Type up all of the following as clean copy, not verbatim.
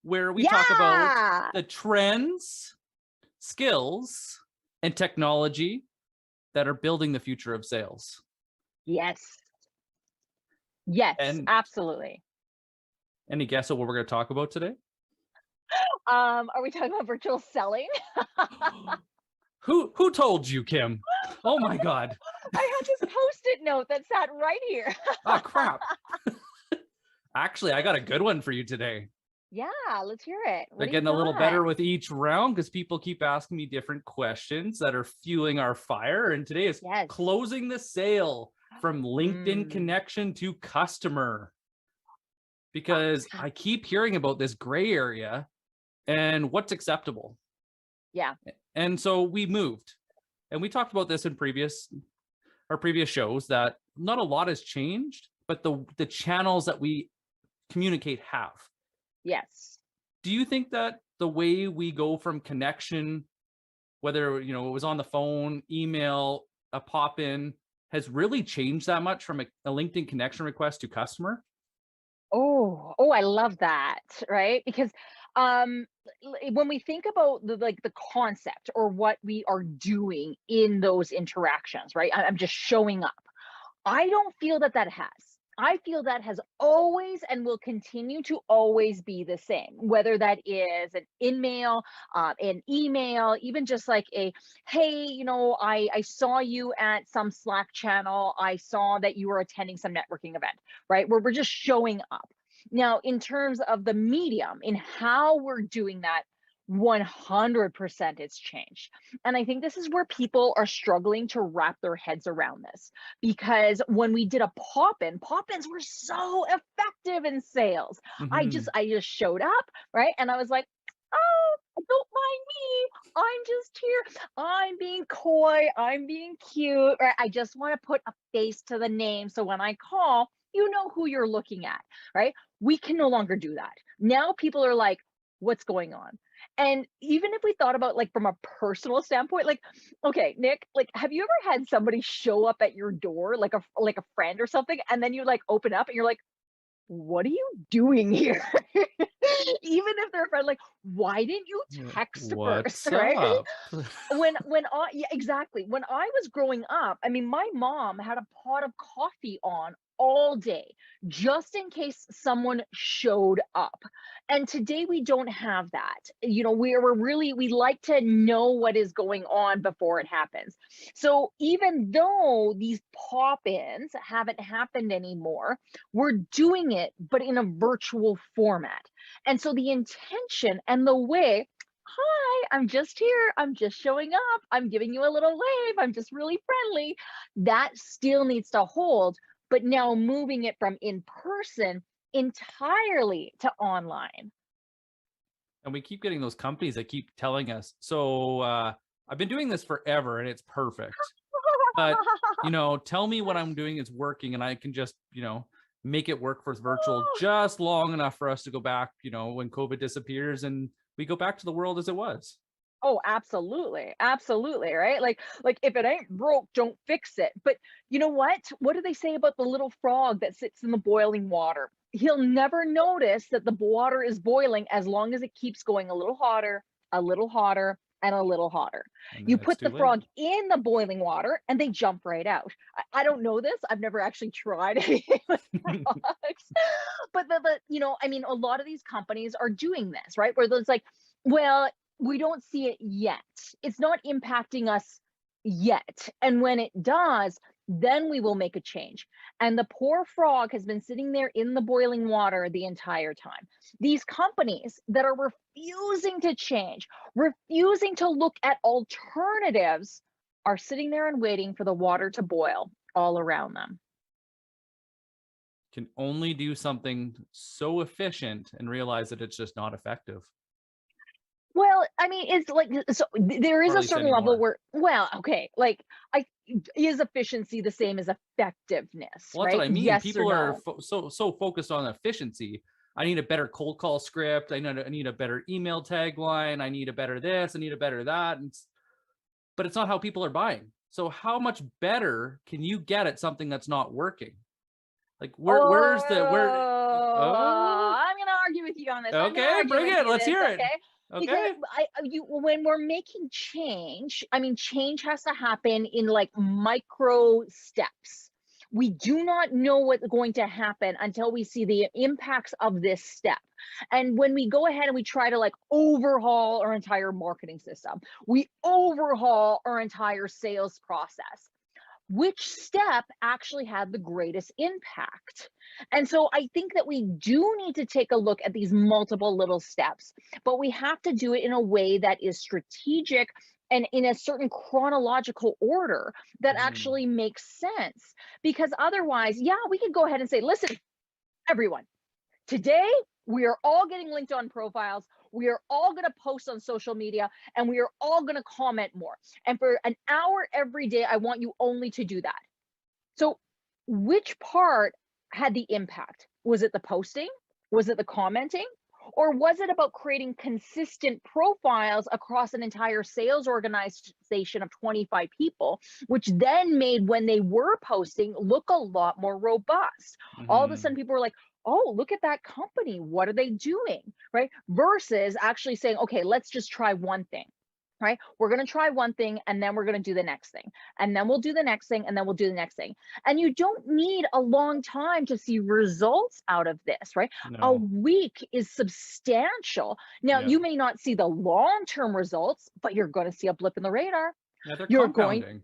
where we talk about Yeah. the trends, skills, and technology that are building the future of sales. Yes. Yes, And absolutely. any guess of what we're going to talk about today? Are we talking about virtual selling? Who told you, Kim? Oh my God. I had this Post-it note that sat right here. Oh crap. Actually, I got a good one for you today. Yeah, let's hear it. They're What do you getting a little got? better with each round because people keep asking me different questions that are fueling our fire. And today is Yes. closing the sale from LinkedIn Mm. connection to customer. Because I keep hearing about this gray area and what's acceptable. Yeah. And so we moved. And we talked about this in our previous shows that not a lot has changed, but the channels that we communicate have. Yes. Do you think that the way we go from connection, whether it was on the phone, email, a pop in, has really changed that much from a LinkedIn connection request to customer? Oh, I love that, right? Because when we think about the concept or what we are doing in those interactions, right? I'm just showing up. I don't feel that that has. I feel that has always and will continue to always be the same, whether that is an email, even just like hey, I saw you at some Slack channel. I saw that you were attending some networking event, right? Where we're just showing up. Now, in terms of the medium, in how we're doing that, 100% it's changed. And I think this is where people are struggling to wrap their heads around this because when we did a pop-ins were so effective in sales. Mm-hmm. I just showed up, right? And I was like, oh, don't mind me. I'm just here. I'm being coy. I'm being cute. Right? I just want to put a face to the name. So when I call, you know who you're looking at, right? We can no longer do that. Now people are like, what's going on? And even if we thought about like from a personal standpoint, like, okay, Nick, like, have you ever had somebody show up at your door, like a friend or something, and then you like open up and you're like, what are you doing here? Even if they're a friend, like, why didn't you text first, What's right? up? Yeah, exactly. When I was growing up, I mean, my mom had a pot of coffee on all day just in case someone showed up. And today we don't have that. We like to know what is going on before it happens. So even though these pop-ins haven't happened anymore, we're doing it but in a virtual format. And so the intention and the way, hi, I'm just here. I'm just showing up. I'm giving you a little wave. I'm just really friendly. That still needs to hold, but now moving it from in person entirely to online. And we keep getting those companies that keep telling us, so I've been doing this forever and it's perfect. But, tell me what I'm doing is working and I can just, make it work for virtual just long enough for us to go back, when COVID disappears and we go back to the world as it was. Oh, absolutely. Absolutely, right? Like if it ain't broke, don't fix it. But you know what? What do they say about the little frog that sits in the boiling water? He'll never notice that the water is boiling as long as it keeps going a little hotter, a little hotter, and a little hotter. And You then it's put too the late. frog in the boiling water and they jump right out. I don't know this. I've never actually tried anything with frogs. But I mean, a lot of these companies are doing this, right? Where there's like, well, we don't see it yet. It's not impacting us yet. And when it does, then we will make a change. And the poor frog has been sitting there in the boiling water the entire time. These companies that are refusing to change, refusing to look at alternatives, are sitting there and waiting for the water to boil all around them. Can only do something so efficient and realize that it's just not effective, Well, I mean, it's like so there is or at a least certain level anymore. where, well, okay, like I is efficiency the same as effectiveness, Well, that's what right? I mean. Yes or People are no? so focused on efficiency. I need a better cold call script. I need a better email tagline. I need a better this. I need a better that. But it's not how people are buying. So how much better can you get at something that's not working? Like where's the where? Oh, Oh, I'm gonna argue with you on this. I'm Okay, bring arguing it. you Let's this, hear it. okay? Because Okay. when we're making change, I mean, change has to happen in like micro steps. We do not know what's going to happen until we see the impacts of this step. And when we go ahead and we try to like overhaul our entire marketing system, we overhaul our entire sales process, which step actually had the greatest impact? And so I think that we do need to take a look at these multiple little steps, but we have to do it in a way that is strategic and in a certain chronological order that Mhm. actually makes sense. Because otherwise, yeah, we could go ahead and say, listen, everyone, today, we are all getting LinkedIn profiles. We are all going to post on social media and we are all going to comment more. And for an hour every day, I want you only to do that. So, which part had the impact? Was it the posting? Was it the commenting? Or was it about creating consistent profiles across an entire sales organization of 25 people, which then made when they were posting look a lot more robust? All of a sudden, Mhm. people were like, oh, look at that company. What are they doing? Right? Versus actually saying, okay, let's just try one thing. Right? We're going to try one thing and then we're going to do the next thing. And then we'll do the next thing and then we'll do the next thing. And you don't need a long time to see results out of this, right? A No. week is substantial. Now, Yeah. you may not see the long-term results, but you're going to see a blip in the radar. Yeah, they're You're going compounding.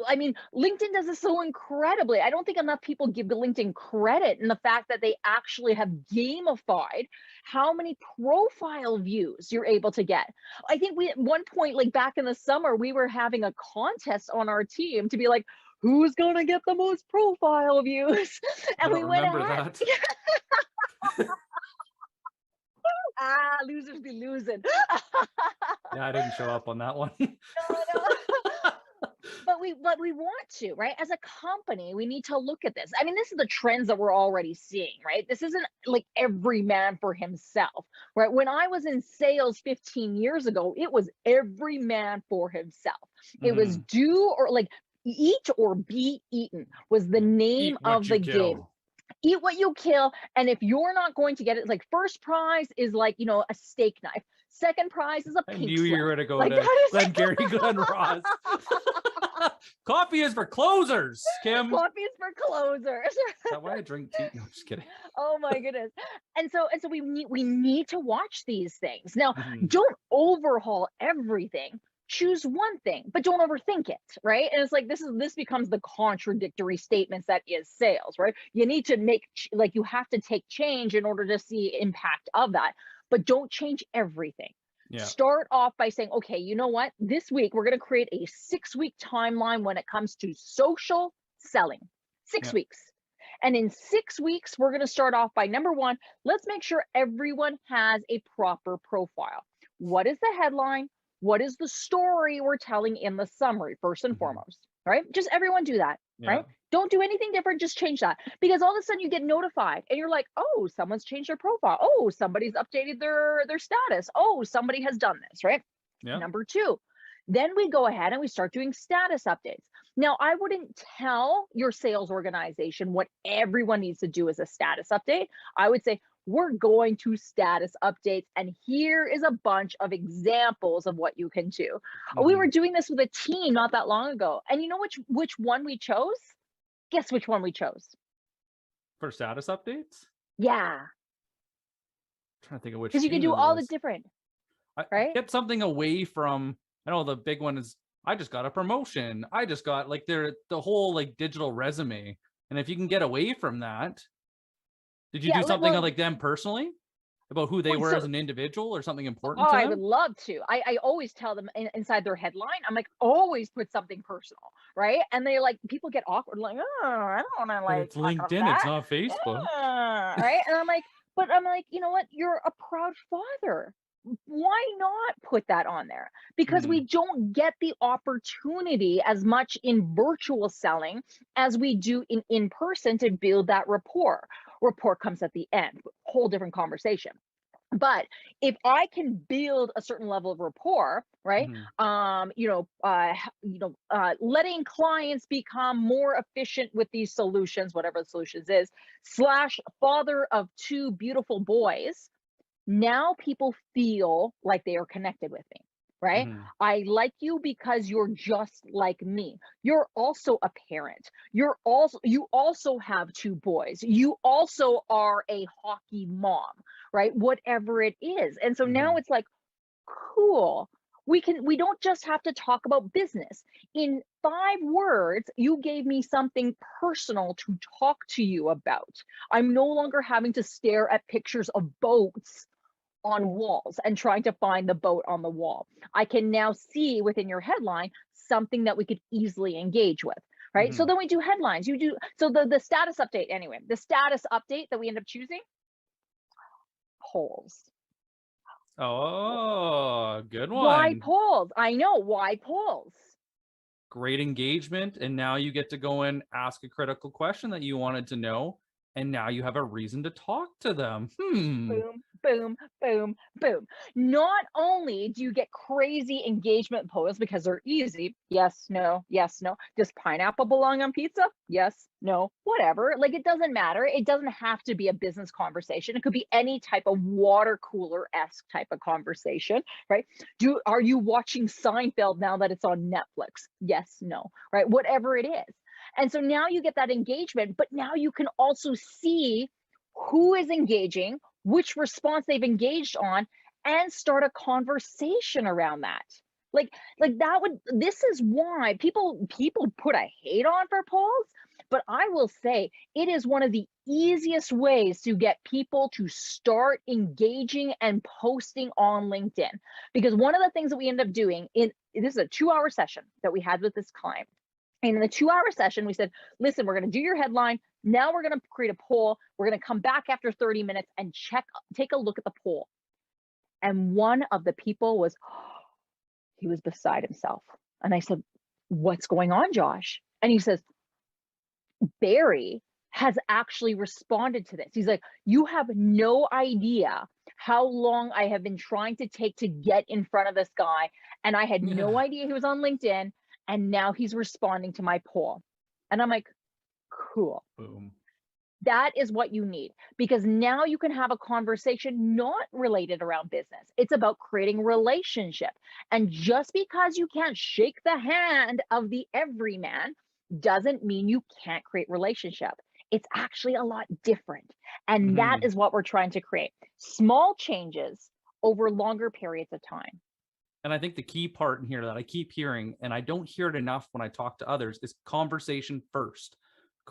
I mean, LinkedIn does this so incredibly. I don't think enough people give LinkedIn credit in the fact that they actually have gamified how many profile views you're able to get. I think we, at one point, like back in the summer, we were having a contest on our team to be like, who's going to get the most profile views? I And don't we went remember ahead. that. Losers be losing. Yeah, I didn't show up on that one. No. But we want to, right? As a company, we need to look at this. I mean, this is the trends that we're already seeing, right? This isn't like every man for himself, right? When I was in sales 15 years ago, it was every man for himself. It was Mhm. do or like eat or be eaten was the Yeah. name Eat what of you the game. kill. Eat what you kill, and if you're not going to get it, like first prize is like, a steak knife, second prize is a I pink knew you were slip, going to go like to that is Glengarry Glen Ross. Coffee is for closers, Kim. Is coffee is for closers. that why I drink tea? No, just kidding. Oh my goodness. And so we need to watch these things. Now, Mhm. don't overhaul everything. Choose one thing, but don't overthink it, right? And it's like this becomes the contradictory statements that is sales, right? You need to like you have to take change in order to see impact of that, but don't change everything. Yeah. Start off by saying, okay, you know what? This week we're going to create a 6-week timeline when it comes to social selling. Six Yeah. weeks. And in 6 weeks, we're going to start off by number one, let's make sure everyone has a proper profile. What is the headline? What is the story we're telling in the summary, first and Mhm. foremost, right? Just everyone do that, Yeah. right? Don't do anything different, just change that. Because all of a sudden you get notified and you're like, oh, someone's changed their profile. Oh, somebody's updated their status. Oh, somebody has done this, right? Yeah. Number two, then we go ahead and we start doing status updates. Now, I wouldn't tell your sales organization what everyone needs to do as a status update. I would say, we're going to status updates, and here is a bunch of examples of what you can do. We were Mhm. doing this with a team not that long ago, and you know which one we chose? Guess which one we chose? For status updates? Yeah, Trying to think of which because you can team do it all the was. different, I right? get something away from. I know the big one is I just got a promotion. I just got like the whole like digital resume. And if you can get away from that, did you Yeah, do something on well, like them personally about who they were so as an individual or something oh, important to I would them? love to. I always tell them inside their headline, I'm like, always put something personal, right? And they like, people get awkward, like, oh, I don't want to But like it's talk about LinkedIn, it's that. not Facebook. Right? And I'm like, but I'm like, you know what? You're a proud father. Why not put that on there? Because we Mhm. don't get the opportunity as much in virtual selling as we do in person to build that rapport. Rapport comes at the end, whole different conversation. But if I can build a certain level of rapport, right? Mhm. Letting clients become more efficient with these solutions, whatever the solutions is, slash father of two beautiful boys, Now people feel like they are connected with me, right? Mhm. I like you because you're just like me. You're also a parent. You also have two boys. You also are a hockey mom, right? Whatever it is. And so now Mhm. it's like, cool. We don't just have to talk about business. In 5 words, you gave me something personal to talk to you about. I'm no longer having to stare at pictures of boats on walls and trying to find the boat on the wall. I can now see within your headline something that we could easily engage with, right? So Mhm. then we do headlines. You do so the status update anyway. The status update that we end up choosing, polls. Oh, good Why one. polls? I know, why polls? Great engagement, and now you get to go and ask a critical question that you wanted to know, and now you have a reason to talk to them. Boom, boom, boom, boom. Not only do you get crazy engagement posts because they're easy, yes, no, yes, no. Does pineapple belong on pizza? Yes, no, whatever. Like it doesn't matter. It doesn't have to be a business conversation. It could be any type of water cooler-esque type of conversation, right? Are you watching Seinfeld now that it's on Netflix? Yes, no, right? Whatever it is. And so now you get that engagement, but now you can also see who is engaging, which response they've engaged on, and start a conversation around that. Like like that would this is why people put a hate on for polls, but I will say it is one of the easiest ways to get people to start engaging and posting on LinkedIn. Because one of the things that we end up doing in this is a 2-hour session that we had with this client. And in the 2-hour session, we said, listen, we're going to do your headline. Now we're going to create a poll. We're going to come back after 30 minutes and take a look at the poll. And one of the people was, he was beside himself. And I said, what's going on, Josh? And he says, Barry has actually responded to this. He's like, you have no idea how long I have been trying to take to get in front of this guy. And I had no Yeah. idea he was on LinkedIn. And now he's responding to my poll. And I'm like, cool. Boom. That is what you need because now you can have a conversation not related around business. It's about creating relationship. And just because you can't shake the hand of the everyman doesn't mean you can't create relationship. It's actually a lot different. And that Mhm. is what we're trying to create. Small changes over longer periods of time. And I think the key part in here that I keep hearing, and I don't hear it enough when I talk to others, is conversation first.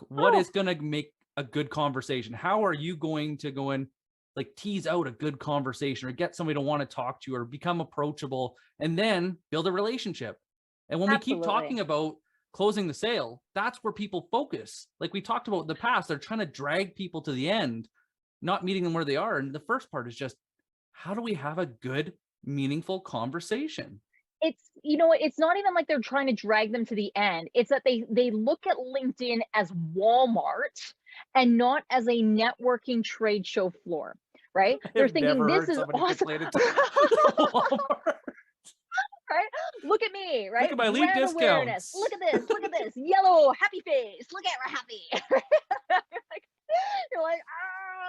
What Oh, is going to make a good conversation? How are you going to go and like tease out a good conversation or get somebody to want to talk to you or become approachable and then build a relationship? And when we keep absolutely. talking about closing the sale, that's where people focus. Like we talked about in the past, they're trying to drag people to the end, not meeting them where they are. And the first part is just how do we have a good, meaningful conversation? It's not even like they're trying to drag them to the end. It's that they look at LinkedIn as Walmart and not as a networking trade show floor, right? I They're have thinking never this heard is somebody awesome. complain to Walmart. Right? Look at me, Look right? at my lead Brand awareness. discounts. Look at this. Yellow, happy face. Look at we're happy. like, you're like,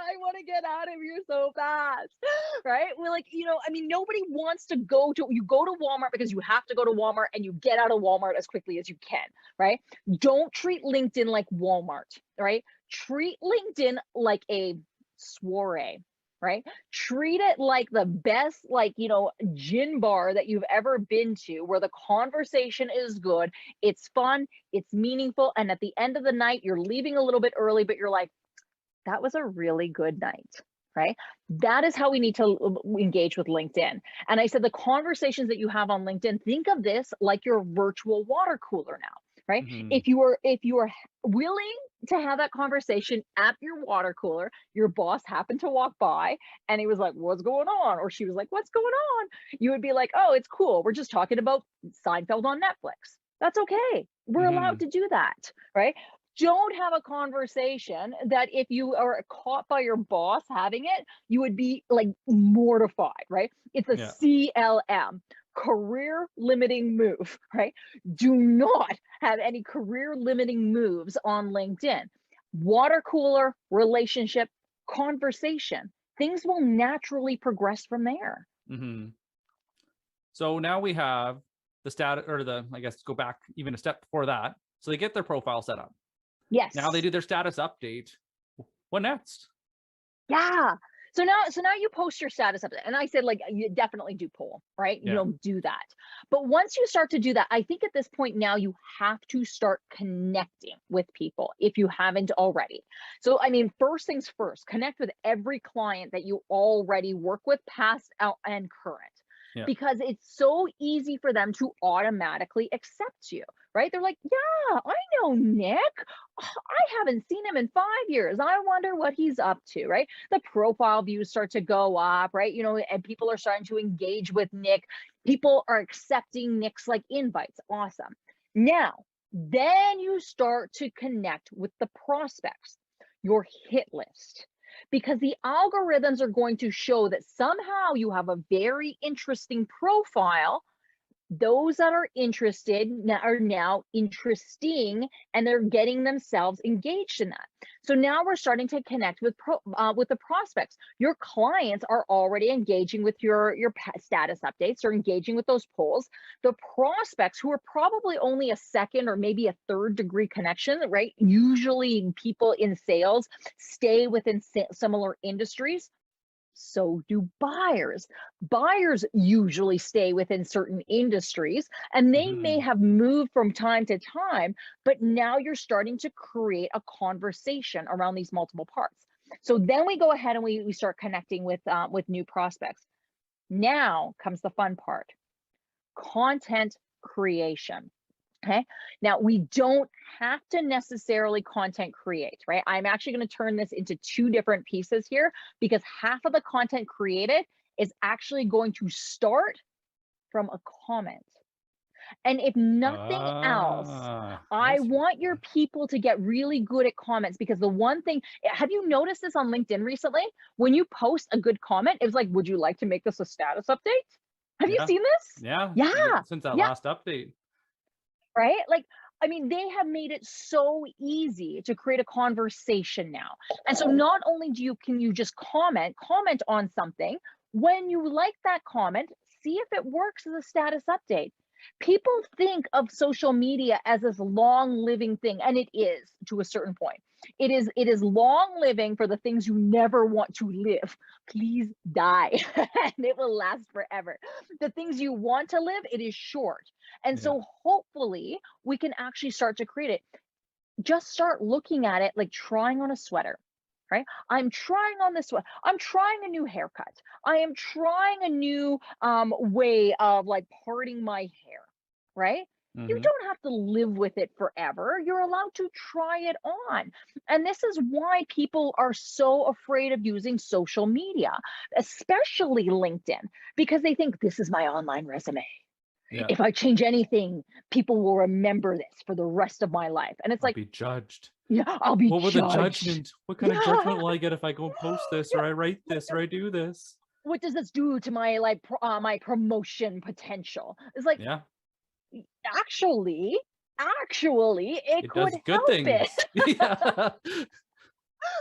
I want to get out of here so fast. Right? We're like, I mean, nobody wants to you go to Walmart because you have to go to Walmart and you get out of Walmart as quickly as you can, right? Don't treat LinkedIn like Walmart, right? Treat LinkedIn like a soiree, right? Treat it like the best, like, gin bar that you've ever been to, where the conversation is good, it's fun, it's meaningful. And at the end of the night, you're leaving a little bit early, but you're like, that was a really good night, right? That is how we need to engage with LinkedIn. And I said, the conversations that you have on LinkedIn, think of this like your virtual water cooler now, right? Mhm. If you are willing to have that conversation at your water cooler, your boss happened to walk by and he was like, what's going on? Or she was like, what's going on? You would be like, oh, it's cool. We're just talking about Seinfeld on Netflix. That's okay. We're allowed Mhm. to do that, right? Don't have a conversation that if you are caught by your boss having it, you would be like mortified, right? It's a Yeah. CLM, career limiting move, right? Do not have any career limiting moves on LinkedIn. Water cooler, relationship, conversation. things will naturally progress from there. Mm-hmm. So now we have the status, or I guess go back even a step before that. So they get their profile set up. Yes. Now they do their status update. What next? Yeah. So now you post your status update. And I said, like, you definitely do poll, right? You Yeah. know, do that. But once you start to do that, I think at this point now you have to start connecting with people if you haven't already. So, I mean, first things first, connect with every client that you already work with, past, out, and current. Yeah. Because it's so easy for them to automatically accept you, right? They're like, yeah, I know Nick. I haven't seen him in 5 years. I wonder what he's up to, right? The profile views start to go up, right? You know, and people are starting to engage with Nick. People are accepting Nick's like invites. Awesome. Now, then you start to connect with the prospects, your hit list, because the algorithms are going to show that somehow you have a very interesting profile. Those that are interested are now interesting, and they're getting themselves engaged in that. So now we're starting to connect with the prospects. Your clients are already engaging with your status updates, or engaging with those polls. The prospects, who are probably only a second or maybe a third degree connection, right? Usually people in sales stay within similar industries. So do buyers. Buyers usually stay within certain industries, and they may have moved from time to time, but now you're starting to create a conversation around these multiple parts. So then we go ahead and we start connecting with new prospects. Now comes the fun part: content creation. Okay. Now, we don't have to necessarily content create, right? I'm actually going to turn this into two different pieces here, because half of the content created is actually going to start from a comment. And if nothing else, I want your people to get really good at comments, because the one thing, have you noticed this on LinkedIn recently? When you post a good comment, it was like, would you like to make this a status update? Have you seen this? Yeah. Since that Yeah. last update. Right? Like, I mean, they have made it so easy to create a conversation now. And so not only can you just comment on something, when you like that comment, see if it works as a status update. People think of social media as this long living thing, and it is to a certain point. It is long living for the things you never want to live. Please die, and it will last forever. The things you want to live, it is short. And so hopefully we can actually start to create it. Just start looking at it like trying on a sweater, right? I'm trying on this one. I'm trying a new haircut. I am trying a new way of like parting my hair, right? You don't have to live with it forever. You're allowed to try it on. And this is why people are so afraid of using social media, especially LinkedIn, because they think this is my online resume. Yeah. If I change anything, people will remember this for the rest of my life. And it's I'll like, be judged. yeah, I'll be What will judged. the judgment? What kind of judgment will I get if I go and post this, or I write this, or I do this? What does this do to my my promotion potential? It's like, actually, it could does good help things. it. Yeah.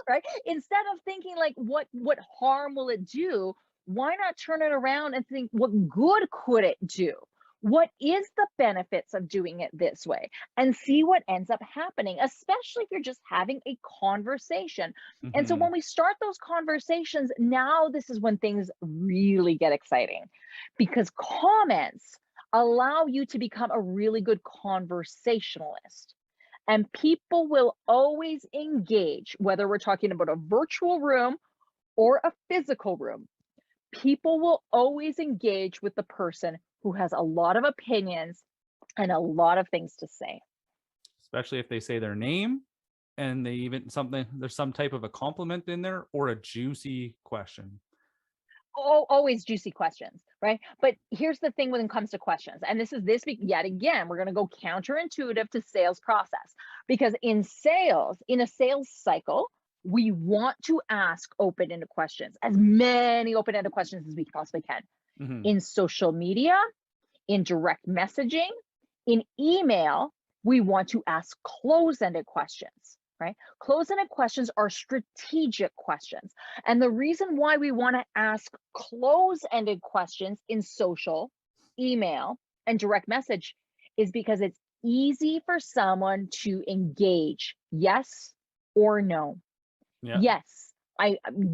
Right? Instead of thinking like, what harm will it do? Why not turn it around and think, what good could it do? What is the benefits of doing it this way? And see what ends up happening, especially if you're just having a conversation. And so when we start those conversations, now this is when things really get exciting, because comments allow you to become a really good conversationalist. And people will always engage, whether we're talking about a virtual room or a physical room. People will always engage with the person who has a lot of opinions and a lot of things to say. Especially if they say their name, and they even there's some type of a compliment in there, or a juicy question. Always juicy questions, right? But here's the thing when it comes to questions, and this week yet again, we're going to go counterintuitive to sales process, because in a sales cycle, we want to ask open-ended questions, as many open-ended questions as we possibly can. In social media, in direct messaging, in email, we want to ask close-ended questions, right? Close-ended questions are strategic questions. And the reason why we want to ask close-ended questions in social, email, and direct message is because it's easy for someone to engage yes or no. Yeah. Yes,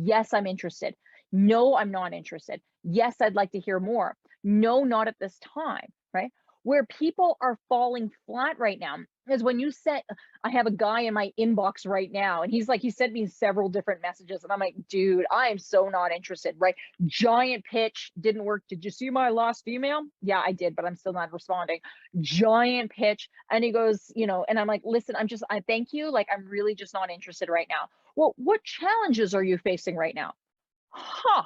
yes, I'm interested. No, I'm not interested. Yes, I'd like to hear more. No, not at this time, right? Where people are falling flat right now is when you set, I have a guy in my inbox right now, and he's like, he sent me several different messages, and I'm like, dude, I am so not interested, right? Giant pitch, didn't work. Did you see my last email? Yeah, I did, but I'm still not responding. Giant pitch. And he goes, and I'm like, listen, I thank you. Like, I'm really just not interested right now. Well, what challenges are you facing right now? Huh,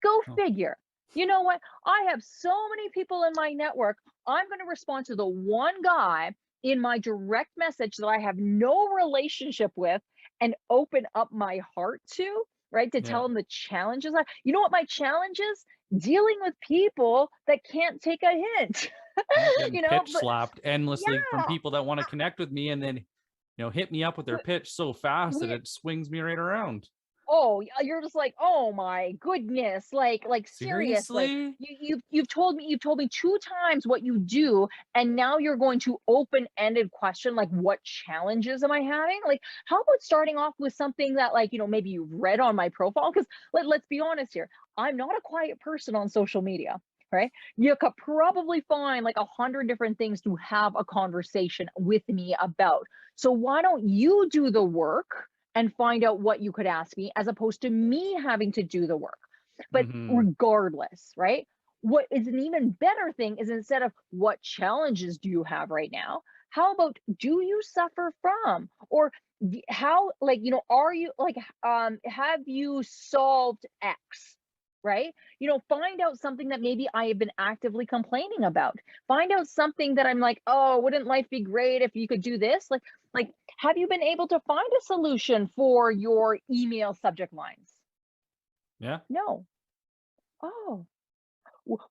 go Oh, figure. You know what? I have so many people in my network. I'm going to respond to the one guy in my direct message that I have no relationship with and open up my heart to, right? To yeah. tell him the challenges. You know what my challenge is? Dealing with people that can't take a hint. Yeah, getting pitch But slapped endlessly from yeah, people that want to connect with me, and then hit me up with their pitch so fast that we it swings me right around. oh, you're just like, oh my goodness, like seriously, Seriously? you've told me two times what you do, and now you're going to open-ended question like, what challenges am I having? Like, how about starting off with something that, like, maybe you read on my profile? Because let's be honest here, I'm not a quiet person on social media. Right? You could probably find like 100 different things to have a conversation with me about. So why don't you do the work and find out what you could ask me as opposed to me having to do the work? But Hmm. regardless, right? What is an even better thing is, instead of what challenges do you have right now, how about do you suffer from, or how, like, are you like, have you solved X? Right? Find out something that maybe I have been actively complaining about. Find out something that I'm like, oh, wouldn't life be great if you could do this? Like, have you been able to find a solution for your email subject lines? Yeah, No. Oh,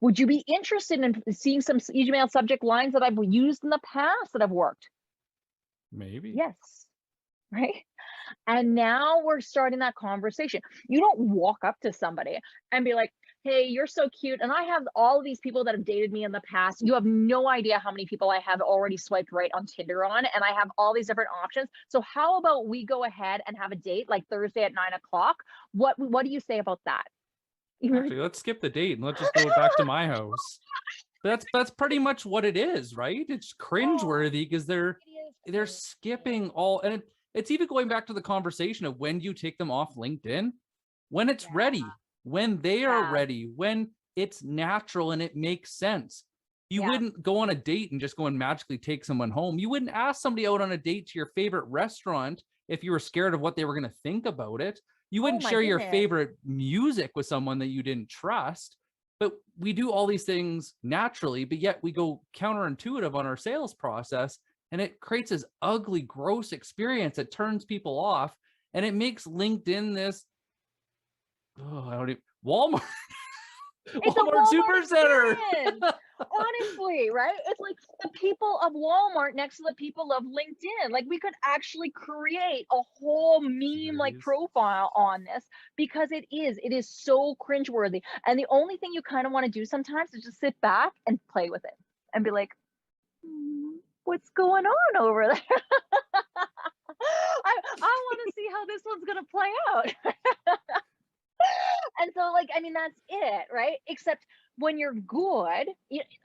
would you be interested in seeing some email subject lines that I've used in the past that have worked? maybe. Yes. Right. And now we're starting that conversation. You don't walk up to somebody and be like, hey, you're so cute. And I have all of these people that have dated me in the past. You have no idea how many people I have already swiped right on Tinder on, and I have all these different options. So how about we go ahead and have a date like Thursday at 9 o'clock? What do you say about that? You're like, Actually, let's skip the date and let's just go back to my house. That's pretty much what it is, right? It's oh, cringeworthy because they're it is they're cringe. skipping all, and it's even going back to the conversation of when do you take them off LinkedIn? When it's Yeah, ready, when they are yeah, ready, when it's natural and it makes sense. You yeah. wouldn't go on a date and just go and magically take someone home. You wouldn't ask somebody out on a date to your favorite restaurant if you were scared of what they were going to think about it. You Oh wouldn't my share your goodness. favorite music with someone that you didn't trust. But we do all these things naturally, but yet we go counterintuitive on our sales process, and it creates this ugly, gross experience that turns people off, and it makes LinkedIn this, oh, I don't even, Walmart, It's a Walmart Walmart Supercenter. experience. Honestly, right? It's like the people of Walmart next to the people of LinkedIn. Like, we could actually create a whole meme like Jeez. profile on this, because it is so cringeworthy. And the only thing you kind of want to do sometimes is just sit back and play with it and be like, what's going on over there? I want to see how this one's gonna play out. And so, like, I mean, that's it, right? Except when you're good,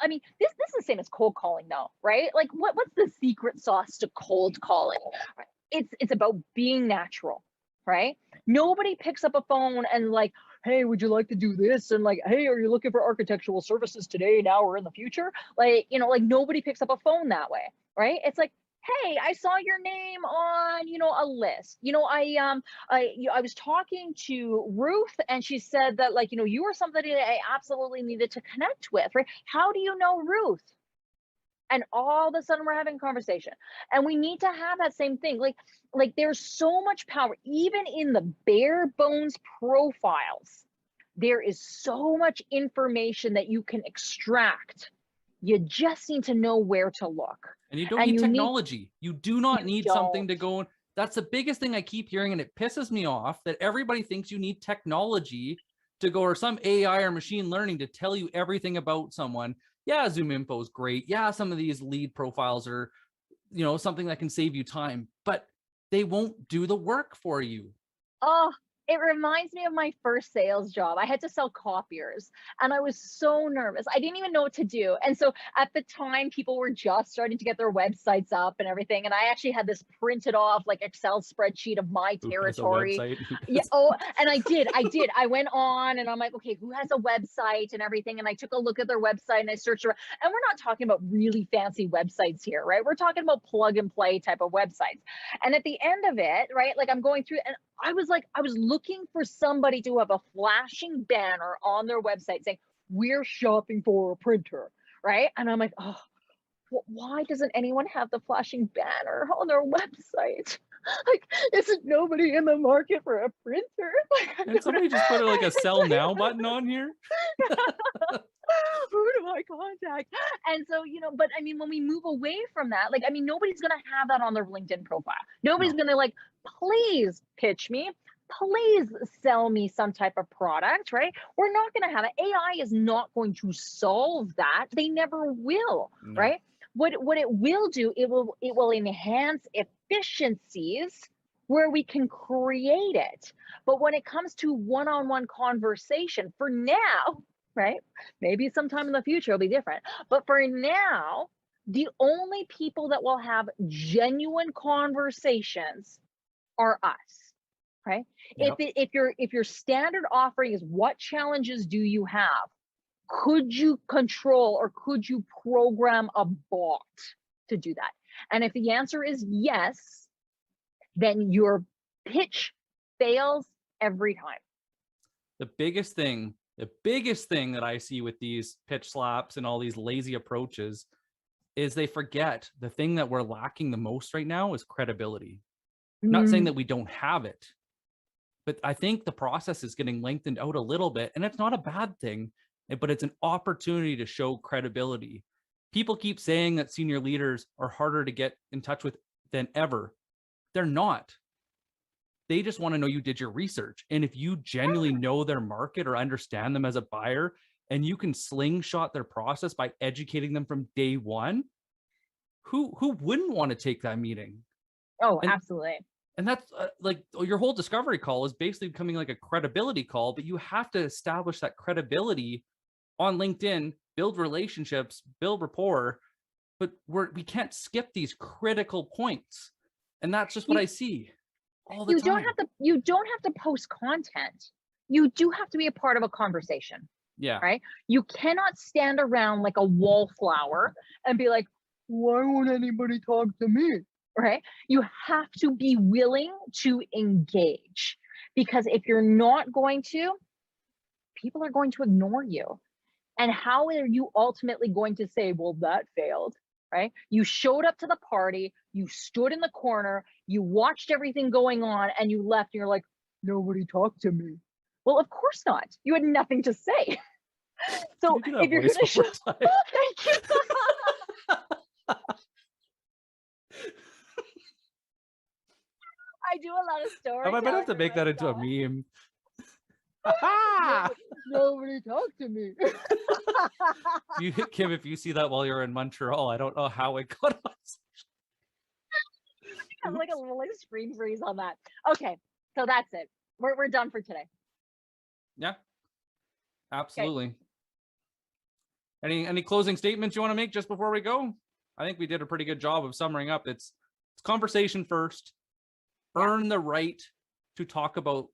I mean, this is the same as cold calling, though, right? Like, what's the secret sauce to cold calling? Right? It's about being natural, right? Nobody picks up a phone and like, hey, would you like to do this? And like, hey, are you looking for architectural services today, now, or in the future? Like, like, nobody picks up a phone that way, right? It's like, hey, I saw your name on, a list. I was talking to Ruth, and she said that, like, you were somebody that I absolutely needed to connect with, right? How do you know Ruth? And all of a sudden we're having a conversation. And we need to have that same thing. Like there's so much power, even in the bare bones profiles. There is so much information that you can extract. You just need to know where to look. And you don't And need you technology. You do not you need something don't. to go That's the biggest thing I keep hearing, and it pisses me off that everybody thinks you need technology to go, or some AI or machine learning to tell you everything about someone. Yeah, Zoom info is great. Yeah, some of these lead profiles are, something that can save you time, but they won't do the work for you. Oh, it reminds me of my first sales job. I had to sell copiers and I was so nervous. I didn't even know what to do. And so at the time, people were just starting to get their websites up and everything. And I actually had this printed off like Excel spreadsheet of my Who has a territory. website? Yeah. Oh, and I did. I went on and I'm like, okay, who has a website and everything? And I took a look at their website and I searched around. And we're not talking about really fancy websites here, right? We're talking about plug and play type of websites. And at the end of it, right, like I'm going through and I was looking for somebody to have a flashing banner on their website saying, we're shopping for a printer, right? And I'm like, oh, why doesn't anyone have the flashing banner on their website? Like, isn't nobody in the market for a printer? Like, And somebody just put like a sell now button on here. who do I contact? And so, but I mean, when we move away from that, like, I mean, nobody's going to have that on their LinkedIn profile. Nobody's No. going to like, please pitch me. Please sell me some type of product, right? We're not going to have it. AI is not going to solve that. They never will, No. right? What it will do, it will enhance efficiencies where we can create it. But when it comes to one-on-one conversation, for now, right? Maybe sometime in the future it'll be different. But for now, the only people that will have genuine conversations are us, right? Yep. If your standard offering is what challenges do you have? Could you control or could you program a bot to do that? And if the answer is yes, then your pitch fails every time. The biggest thing that I see with these pitch slaps and all these lazy approaches is they forget the thing that we're lacking the most right now is credibility. Not saying that we don't have it, but I think the process is getting lengthened out a little bit, and it's not a bad thing, but it's an opportunity to show credibility. People keep saying that senior leaders are harder to get in touch with than ever. They're not. They just want to know you did your research. And if you genuinely know their market or understand them as a buyer, and you can slingshot their process by educating them from day one, who wouldn't want to take that meeting? Oh, And absolutely. and that's like your whole discovery call is basically becoming like a credibility call, but you have to establish that credibility on LinkedIn, build relationships, build rapport, but we can't skip these critical points. And that's just what I see all the time. You don't have to post content. You do have to be a part of a conversation. Yeah. Right? You cannot stand around like a wallflower and be like, why won't anybody talk to me? Right? You have to be willing to engage, because if you're not going to, people are going to ignore you. And how are you ultimately going to say, well, that failed, right? You showed up to the party, you stood in the corner, you watched everything going on, and you left, and you're like, nobody talked to me. Well, of course not. You had nothing to say. So if you're going to show, thank you. I do a lot of stories. I might have to make that into a meme. Nobody talked to me. Kim, if you see that while you're in Montreal, I don't know how it got us. I'm like a little like screen freeze on that. Okay, so that's it. We're done for today. Yeah, absolutely. Okay. Any closing statements you want to make just before we go? I think we did a pretty good job of summing up. It's conversation first. Earn the right to talk about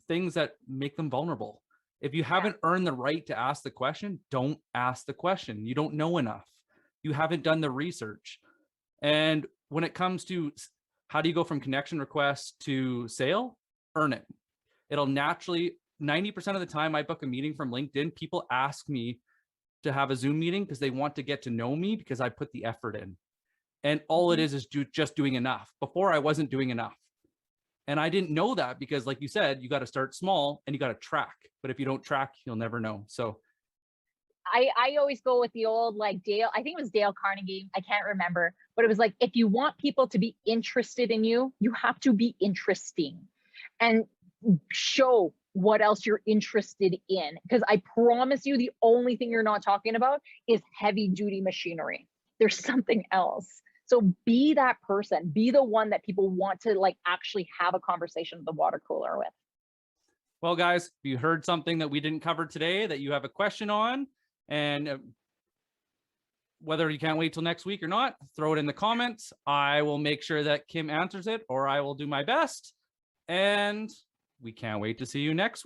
things that make them vulnerable. If you haven't earned the right to ask the question, don't ask the question. You don't know enough. You haven't done the research. And when it comes to how do you go from connection request to sale, earn it. It'll naturally, 90% of the time I book a meeting from LinkedIn, people ask me to have a Zoom meeting because they want to get to know me because I put the effort in. And all it is just doing enough. Before I wasn't doing enough. And I didn't know that because, like you said, you got to start small and you got to track. But if you don't track, you'll never know. So I always go with the old like Dale, I think it was Dale Carnegie, I can't remember, but it was like, if you want people to be interested in you, you have to be interesting and show what else you're interested in. Because I promise you, the only thing you're not talking about is heavy duty machinery. There's something else. So be that person, be the one that people want to like actually have a conversation at the water cooler with. Well, guys, if you heard something that we didn't cover today that you have a question on, and whether you can't wait till next week or not, throw it in the comments. I will make sure that Kim answers it, or I will do my best. And we can't wait to see you next week.